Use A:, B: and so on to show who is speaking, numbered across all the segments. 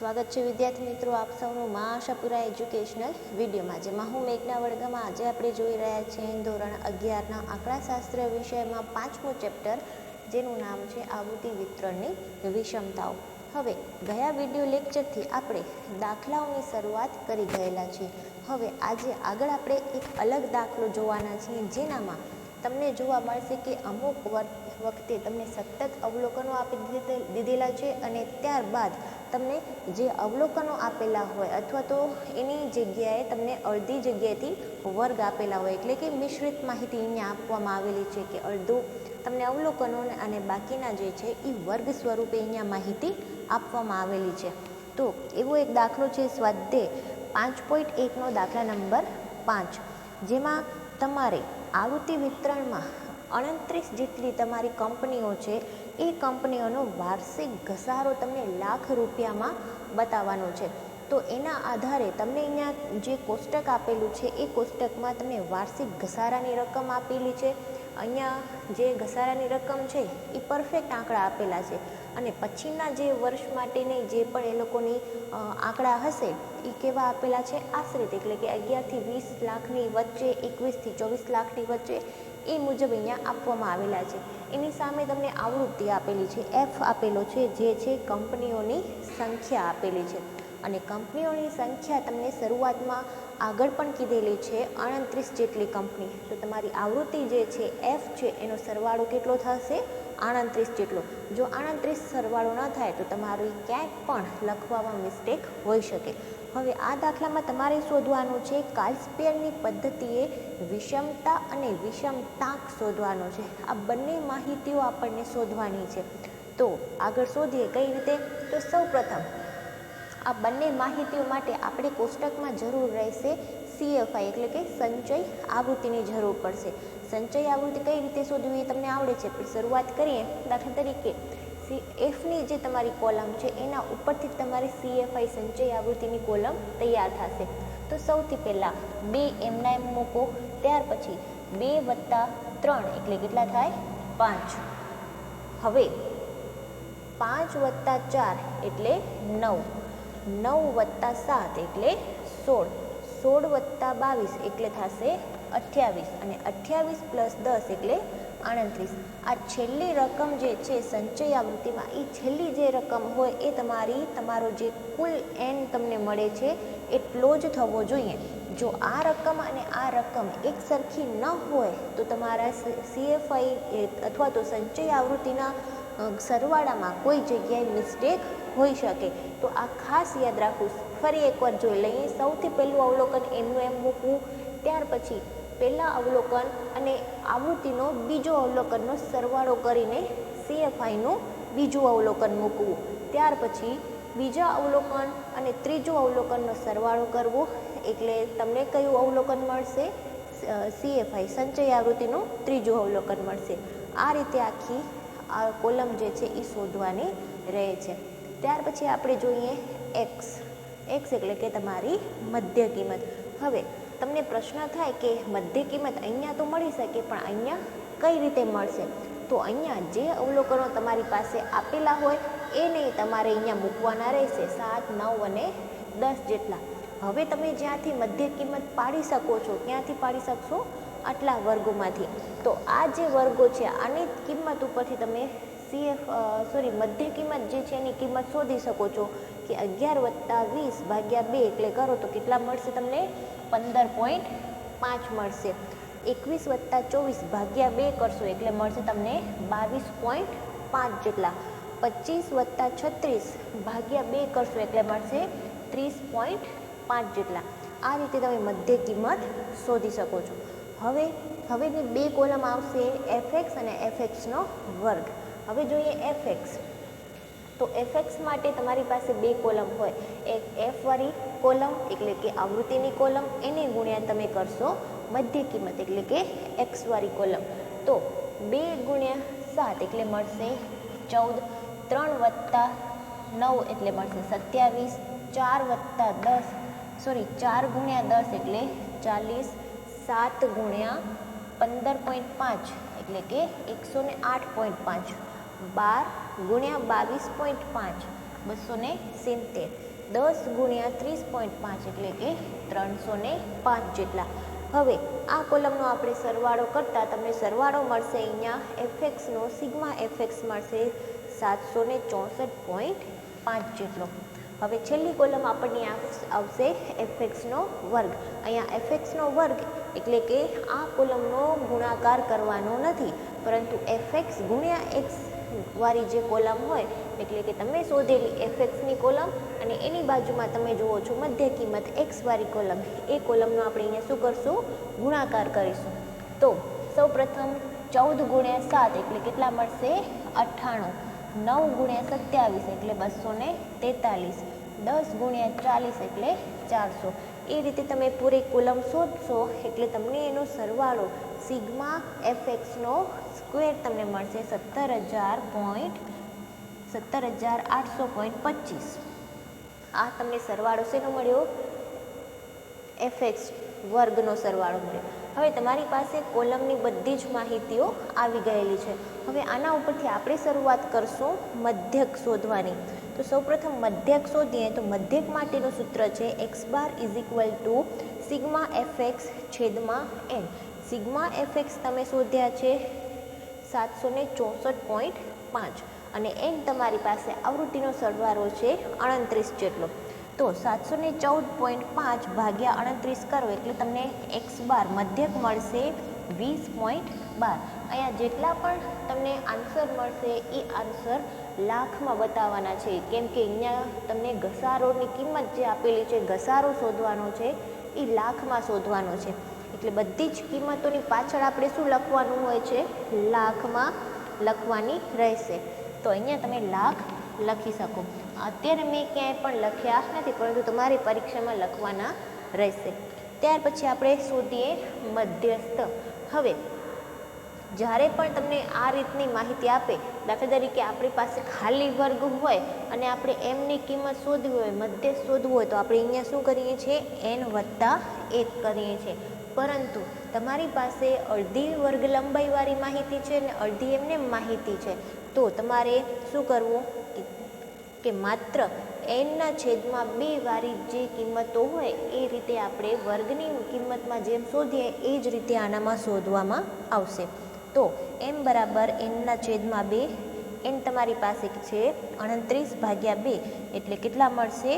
A: સ્વાગત છે વિદ્યાર્થી મિત્રો આપ સૌનું મા આશાપુરા એજ્યુકેશનલ વિડીયોમાં, જેમાં હું મેઘના વર્ગમાં આજે આપણે જોઈ રહ્યા છીએ ધોરણ 11ના આંકડાશાસ્ત્ર વિષયમાં 5મું ચેપ્ટર, જેનું નામ છે આવૃત્તિ વિતરણની વિષમતાઓ. હવે ગયા વિડીયો લેક્ચરથી આપણે દાખલાઓની શરૂઆત કરી ગયેલા છીએ. હવે આજે આગળ આપણે એક અલગ દાખલો જોવાના છીએ, જેનામાં તમને જોવા મળશે કે અમુક વખતે તમને સતત અવલોકનો આપી દીધેલા છે અને ત્યારબાદ તમને જે અવલોકનો આપેલા હોય અથવા તો એની જગ્યાએ તમને અડધી જગ્યાએથી વર્ગ આપેલા હોય, એટલે કે મિશ્રિત માહિતી અહીંયા આપવામાં આવેલી છે કે અડધું તમને અવલોકનો અને બાકીના જે છે એ વર્ગ સ્વરૂપે અહીંયા માહિતી આપવામાં આવેલી છે. તો એવો એક દાખલો છે સ્વાધ્યાય 5.1નો દાખલા નંબર 5, જેમાં તમારે આવૃત્તિ વિતરણમાં 29 જેટલી તમારી કંપનીઓ છે, એ કંપનીઓનો વાર્ષિક ઘસારો તમને લાખ રૂપિયામાં બતાવવાનો છે. તો એના આધારે તમને અહીંયા જે કોષ્ટક આપેલું છે એ કોષ્ટકમાં તમને વાર્ષિક ઘસારાની રકમ આપેલી છે. અહીંયા જે ઘસારાની રકમ છે એ પરફેક્ટ આંકડા આપેલા છે અને પછીના જે વર્ષ માટેની જે પણ એ લોકોની આંકડા હશે એ કેવા આપેલા છે, આશ્રિત, એટલે કે 11 થી 20 લાખની વચ્ચે, 21 થી 24 લાખની વચ્ચે, એ મુજબ અહીંયા આપવામાં આવેલા છે. એની સામે તમને આવૃત્તિ આપેલી છે, એફ આપેલો છે, જે છે કંપનીઓની સંખ્યા આપેલી છે. અને કંપનીઓની સંખ્યા તમને શરૂઆતમાં આગળ પણ કીધેલી છે 29 જેટલી કંપની. તો તમારી આવૃત્તિ જે છે એફ છે એનો સરવાળો કેટલો થશે? 29 જેટલો. જો 29 સરવાળો ન થાય તો તમારી ક્યાંય પણ લખવામાં મિસ્ટેક હોઈ શકે. હવે આ દાખલામાં તમારે શોધવાનું છે કાર્લસ્પેયરની પદ્ધતિએ વિષમતા અને વિષમતાંક શોધવાનો છે. આ બંને માહિતીઓ આપણને શોધવાની છે. તો આગળ શોધીએ કઈ રીતે? તો સૌ પ્રથમ આ બંને માહિતીઓ માટે આપણે કોષ્ટકમાં જરૂર રહેશે CFI, એટલે કે સંચય આવૃત્તિની જરૂર પડશે. સંચય આવૃત્તિ કઈ રીતે શોધવી એ તમને આવડે છે, પણ શરૂઆત કરીએ. દાખલા તરીકે એફની જે તમારી કોલમ છે એના ઉપરથી તમારી CFI સંચય આવૃત્તિની કોલમ તૈયાર થશે. તો સૌથી પહેલાં 2 એમના એમ મૂકો, ત્યાર પછી 2 + 3 એટલે કેટલા થાય? 5. હવે 5 + 4 એટલે 9, 9 + 7 એટલે 16, 16 + 22 એટલે થશે 28 અને 28 + 10 એટલે 38. આ છેલ્લી રકમ જે છે સંચય આવૃત્તિમાં, એ છેલ્લી જે રકમ હોય એ તમારો જે કુલ એન તમને મળે છે એટલો જ થવો જોઈએ. જો આ રકમ અને આ રકમ એક સરખી ન હોય તો તમારા CFI અથવા તો સંચય આવૃત્તિના સરવાળામાં કોઈ જગ્યાએ મિસ્ટેક હોઈ શકે. તો આ ખાસ યાદ રાખવું. ફરી એકવાર જોઈ લઈએ. સૌથી પહેલું અવલોકન એમનું એમ મૂકવું, ત્યાર પછી પહેલા અવલોકન અને આવૃત્તિનો બીજો અવલોકનનો સરવાળો કરીને CFIનું બીજું અવલોકન મૂકવું, ત્યાર પછી બીજા અવલોકન અને ત્રીજું અવલોકનનો સરવાળો કરવો, એટલે તમને કયું અવલોકન મળશે? CFI સંચય આવૃત્તિનું ત્રીજું અવલોકન મળશે. આ રીતે આખી આ કોલમ જે છે એ શોધવાની રહે છે. ત્યાર પછી આપણે જોઈએ એક્સ. એક્સ એટલે કે તમારી મધ્ય કિંમત. હવે તમને પ્રશ્ન થાય કે મધ્ય કિંમત અહીંયા તો મળી શકે, પણ અહીંયા કઈ રીતે મળશે? તો અહીંયા જે અવલોકનો તમારી પાસે આપેલા હોય એ નહીં, તમારે અહીંયા મૂકવાના રહેશે 7, 9 અને 10 જેટલા. હવે તમે જ્યાંથી મધ્ય કિંમત પાડી શકો છો, ક્યાંથી પાડી શકશો? આટલા વર્ગોમાંથી. તો આ જે વર્ગો છે આની કિંમત ઉપરથી તમે મધ્ય કિંમત જે છે એની કિંમત શોધી શકો છો કે 11 + 20 / 2 એટલે કરો તો કેટલા મળશે તમને? 15.5 મળશે. 21 + 24 / 2 કરશો એટલે મળશે તમને 22.5 જેટલા. 25 + 36 / 2 કરશો એટલે મળશે 30.5 જેટલા. આ રીતે તમે મધ્ય કિંમત શોધી શકો છો. હવેની બે કોલમ આવશે, FX અને FXનો વર્ગ. હવે જોઈએ FX. તો FX માટે તમારી પાસે બે કોલમ હોય, એક F વાળી કોલમ એટલે કે આવૃત્તિની કોલમ, એને ગુણ્યા તમે કરશો મધ્ય કિંમત એટલે કે X વાળી કોલમ. તો 2 × 7 એટલે મળશે 14, 3 + 9 એટલે મળશે 27, 4 + 10 4 × 10 એટલે 40, 7 × 15.5 એટલે કે 108.5, 12 × 22.5 270, 10 ગુણ્યા 30.5 એટલે કે 305 જેટલા. હવે આ કોલમનો આપણે સરવાળો કરતાં તમને સરવાળો મળશે અહીંયા એફએક્સનો સિગ્મા એફએક્સ મળશે 764.5 જેટલો. હવે છેલ્લી કોલમ આપણને આવશે એફએક્સનો વર્ગ. અહીંયા એફએક્સનો વર્ગ એટલે કે આ કોલમનો ગુણાકાર કરવાનો નથી, પરંતુ એફએક્સ ગુણ્યા એક્સ વાળી જે કોલમ હોય એટલે કે તમે શોધેલી એફએક્સની કોલમ અને એની બાજુમાં તમે જુઓ છો મધ્ય કિંમત એક્સ વાળી કોલમ, એ કોલમનો આપણે અહીંયા શું કરશું? ગુણાકાર કરીશું. તો સૌપ્રથમ 14 ગુણ્યા 7 એટલે કેટલા મળશે? 98. 9 ગુણ્યા 27 એટલે 243. 10 ગુણ્યા 40 એટલે 400. એ રીતે તમે પૂરી કોલમ શોધશો એટલે તમને એનો સરવાળો સિગ્મા એફએક્સનો સ્ક્વેર તમને મળશે 17,800.25. આ તમને સરવાળો શેનો મળ્યો? એફએક્સ વર્ગનો સરવાળો મળ્યો. હવે તમારી પાસે કોલમની બધી જ માહિતીઓ આવી ગયેલી છે. હવે આના ઉપરથી આપણે શરૂઆત કરશું મધ્યક શોધવાની. તો સૌપ્રથમ મધ્યક શોધીએ તો મધ્યક માટેનું સૂત્ર છે x bar is equal to sigma FX છેદમાં n. સિગ્મા એફએક્સ તમે શોધ્યા છે 764.5 અને n તમારી પાસે આવૃત્તિનો સરવાળો છે 38 જેટલો. તો 714.5 ભાગ્યા 38 કરો એટલે તમને x બાર મધ્યક મળશે 20.12. અહીંયા જેટલા પણ તમને આન્સર મળશે એ આન્સર લાખમાં બતાવવાના છે, કેમ કે અહીંયા તમને ઘસારોની કિંમત જે આપેલી છે, ઘસારો શોધવાનો છે એ લાખમાં શોધવાનો છે. એટલે બધી જ કિંમતોની પાછળ આપણે શું લખવાનું હોય છે? લાખમાં લખવાની રહેશે. તો અહીંયા તમે લાખ લખી શકો. અત્યારે મેં ક્યાંય પણ લખ્યા નથી, પરંતુ તમારી પરીક્ષામાં લખવાના રહેશે. ત્યાર પછી આપણે શોધીએ મધ્યસ્થ. હવે જ્યારે પણ તમને આ રીતની માહિતી આપે, દાખલા તરીકે આપણી પાસે ખાલી વર્ગ હોય અને આપણે એમની કિંમત શોધવી હોય, મધ્યસ્થ શોધવું હોય, તો આપણે અહીંયા શું કરીએ છીએ? n+1 કરીએ છીએ. પરંતુ તમારી પાસે અડધી વર્ગ લંબાઈવાળી માહિતી છે અને અડધી એમને માહિતી છે, તો તમારે શું કરવું કે માત્ર n/2 વાળી જે કિંમતો હોય એ રીતે આપણે વર્ગની કિંમતમાં જેમ શોધીએ એ જ રીતે આનામાં શોધવામાં આવશે. તો m બરાબર n/2. n તમારી પાસે છે 29/2 એટલે કેટલા મળશે?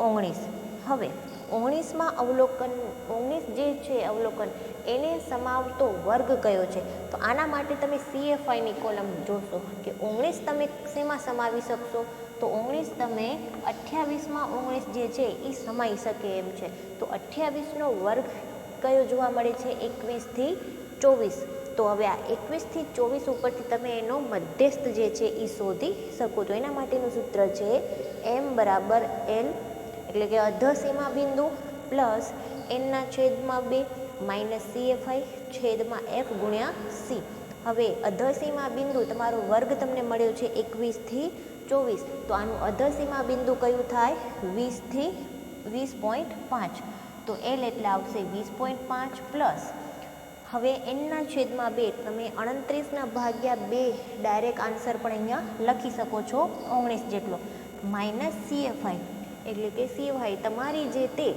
A: 19. હવે 19માં અવલોકન 19 જે છે અવલોકન એને સમાવતો વર્ગ કયો છે? તો આના માટે તમે CFIની કોલમ જોશો કે 19 તમે શેમાં સમાવી શકશો? તો 19 તમે 28માં 19 જે છે એ સમાઈ શકે એમ છે. તો 28નો વર્ગ કયો જોવા મળે છે? 21 થી 24. તો હવે આ 21 થી 24 ઉપરથી તમે એનો મધ્યસ્થ જે છે એ શોધી શકો. તો એના માટેનું સૂત્ર છે m બરાબર l એટલે કે અધસીમા બિંદુ પ્લસ n/2 માઇનસ CFI છેદમાં f ગુણ્યા c. હવે અધસીમા બિંદુ તમારો વર્ગ તમને મળ્યો છે 21 થી 24. તો આનું અધસીમા બિંદુ કયું થાય? 20 થી 20.5. તો l એટલે આવશે 20.5 પ્લસ હવે n/2 તમે 29/2 ડાયરેક્ટ આન્સર પણ અહીંયા લખી શકો છો 19 જેટલો, માઇનસ CFI એટલે કે CFI તમારી જે તે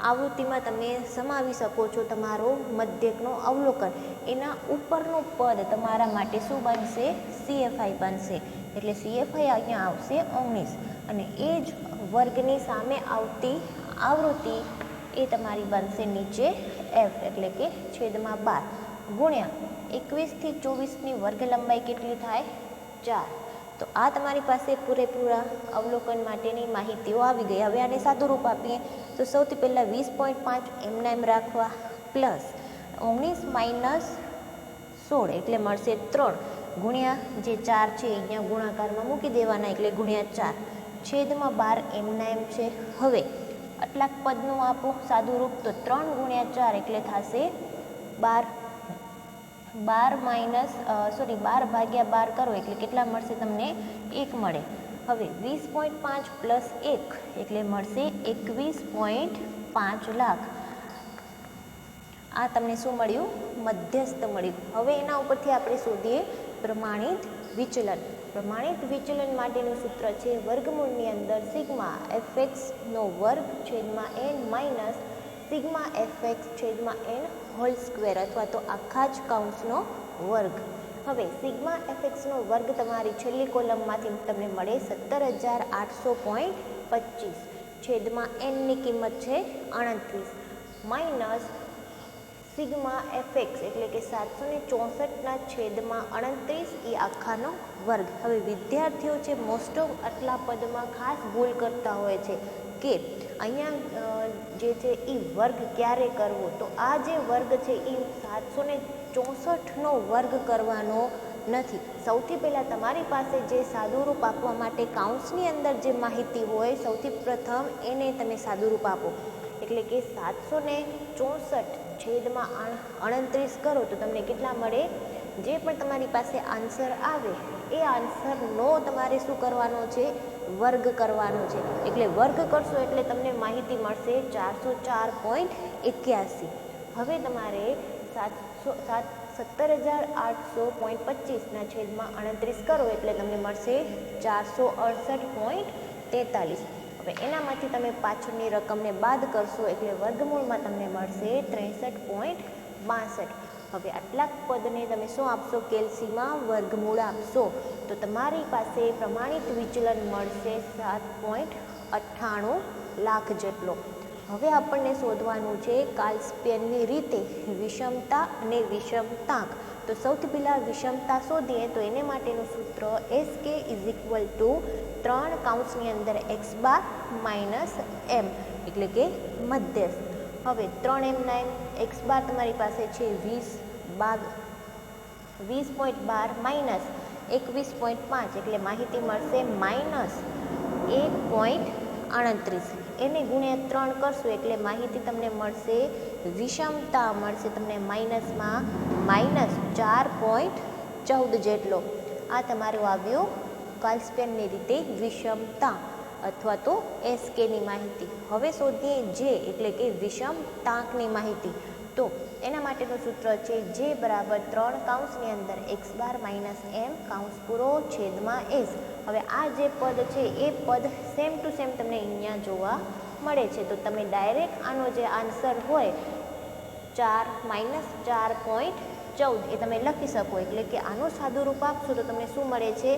A: આવૃત્તિમાં તમે સમાવી શકો છો તમારો મધ્યકનો અવલોકન, એના ઉપરનું પદ તમારા માટે શું બનશે? CFI બનશે. એટલે CFI અહીંયા આવશે 19 અને એ જ વર્ગની સામે આવતી આવૃત્તિ એ તમારી બનશે નીચે f એટલે કે છેદમાં 12 ગુણ્યા 21 થી 24ની વર્ગ લંબાઈ કેટલી થાય? 4. તો આ તમારી પાસે પૂરેપૂરા અવલોકન માટેની માહિતીઓ આવી ગઈ. હવે આને સાદું રૂપ આપીએ તો સૌથી પહેલાં 20.5 એમના એમ રાખવા પ્લસ 19 માઇનસ 16 એટલે મળશે 3 ગુણ્યા જે 4 છે અહીંયા ગુણાકારમાં મૂકી દેવાના એટલે ગુણ્યા 4 છેદમાં 12 એમના એમ છે. હવે આટલાક પદનું આપો સાદું રૂપ તો 3 ગુણ્યા 4 એટલે થશે 12 ભાગ્યા 12 કરો એટલે કેટલા મળશે તમને? 1 મળે. હવે 20.5 પ્લસ 1 એટલે મળશે 21.5 લાખ. આ તમને શું મળ્યું? મધ્યસ્થ મળ્યું. હવે એના ઉપરથી આપણે શોધીએ પ્રમાણિત વિચલન. પ્રમાણિત વિચલન માટેનું સૂત્ર છે વર્ગમૂળની અંદર સિગ્મા fxનો વર્ગ છેદમાં n માઇનસ સિગ્મા fx છેદમાં n હોલ સ્ક્વેર અથવા તો આખા જ કૌંસનો વર્ગ. હવે સિગ્મા fxનો વર્ગ તમારી છેલ્લી કોલમમાંથી તમને મળે 17,800.25 છેદમાં nની કિંમત છે 38 માઇનસ સિગ્મા fx એટલે કે 764 છેદમાં 38 એ આખાનો વર્ગ. હવે વિદ્યાર્થીઓ છે મોસ્ટ ઓફ આટલા પદમાં ખાસ ભૂલ કરતા હોય છે કે અહીંયા જે છે એ વર્ગ ક્યારે કરવો. તો આ જે વર્ગ છે એ 764નો વર્ગ કરવાનો નથી. સૌથી પહેલાં તમારી પાસે જે સાદુરૂપ આપવા માટે કાઉન્સની અંદર જે માહિતી હોય સૌથી પ્રથમ એને તમે સાદુરૂપ આપો. એટલે કે 764 છેદમાં 38 કરો તો તમને કેટલા મળે. જે પણ તમારી પાસે આન્સર આવે એ આન્સરનો તમારે શું કરવાનો છે, વર્ગ કરવાનો છે. એટલે વર્ગ કરશો એટલે તમને માહિતી મળશે 404.81. હવે તમારે 17,800.25ના છેદમાં 38 કરો એટલે તમને મળશે 468.43. હવે એનામાંથી તમે પાછળની રકમને બાદ કરશો એટલે વર્ગમૂળમાં તમને મળશે 63.62. હવે આટલા પદને તમે શું આપશો, કેલ્સીમાં વર્ગમૂળ આપશો તો તમારી પાસે પ્રમાણિત વિચલન મળશે 7.98 લાખ જેટલો. હવે આપણને શોધવાનું છે કાર્લસ્પેનની રીતે વિષમતા અને વિષમતાંક. તો સૌથી પહેલાં વિષમતા શોધીએ તો એને માટેનું સૂત્ર SK = 3 કૌંસની અંદર x બાર માઇનસ m એટલે કે મધ્યસ્થ. હવે 3m x બાર તમારી પાસે છે 20.12 માઇનસ 21.5 એટલે માહિતી મળશે માઇનસ 1.38. એને ગુણ્યા 3 કરશું એટલે માહિતી તમને મળશે, વિષમતા મળશે તમને માઇનસમાં -4.14 જેટલો. આ તમારું આવ્યું કાર્લસ્પેનની રીતે વિષમતા અથવા તો SKની માહિતી. હવે શોધીએ જે એટલે કે વિષમતાંકની માહિતી. તો એના માટેનું સૂત્ર છે જે બરાબર 3 કૌંસની અંદર x બાર માઇનસ m કૌંસ પૂરો છેદમાં s. હવે આ જે પદ છે એ પદ સેમ ટુ સેમ તમને અહીંયા જોવા મળે છે. તો તમે ડાયરેક્ટ આનો જે આન્સર હોય 4 એ તમે લખી શકો. એટલે કે આનું સાદુરૂપ આપશો તો તમને શું મળે છે,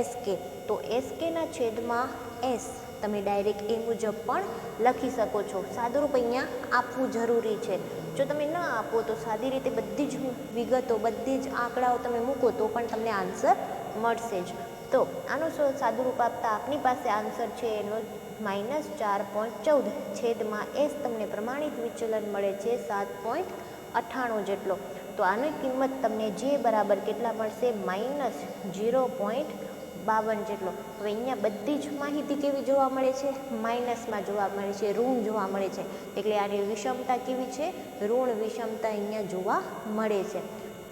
A: SK. તો SKના છેદમાં s તમે ડાયરેક્ટ એ મુજબ પણ લખી શકો છો. સાદુરૂપ અહીંયા આપવું જરૂરી છે. જો તમે ન આપો તો સાદી રીતે બધી જ વિગતો, બધી જ આંકડાઓ તમે મૂકો તો પણ તમને આન્સર મળશે જ. તો આનું સાદુરૂપ આપતા આપની પાસે આન્સર છે એનો -4.14 છેદમાં s તમને પ્રમાણિત વિચલન મળે છે 7.98 જેટલો. તો આની કિંમત તમને જે બરાબર કેટલા મળશે, -0.52 જેટલો. હવે અહીંયા બધી જ માહિતી કેવી જોવા મળે છે, માઇનસમાં જોવા મળે છે, ઋણ જોવા મળે છે. એટલે આની વિષમતા કેવી છે, ઋણ વિષમતા અહીંયા જોવા મળે છે.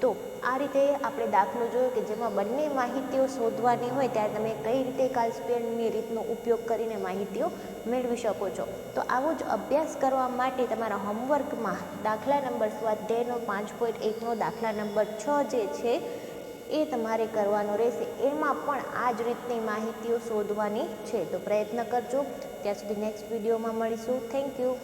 A: તો આ રીતે આપણે દાખલો જોયો કે જેમાં બંને માહિતીઓ શોધવાની હોય ત્યારે તમે કઈ રીતે કાર્લસ્પેનની રીતનો ઉપયોગ કરીને માહિતીઓ મેળવી શકો છો. તો આવો જ અભ્યાસ કરવા માટે તમારા હોમવર્કમાં દાખલા નંબર સ્વાધ્યાયનો 5.1નો દાખલા નંબર 6 જે છે એ તમારે કરવાનો રહેશે. એમાં પણ આ જ રીતની માહિતીઓ શોધવાની છે. તો પ્રયત્ન કરજો. ત્યાં સુધી નેક્સ્ટ વિડીયોમાં મળીશું. Thank you.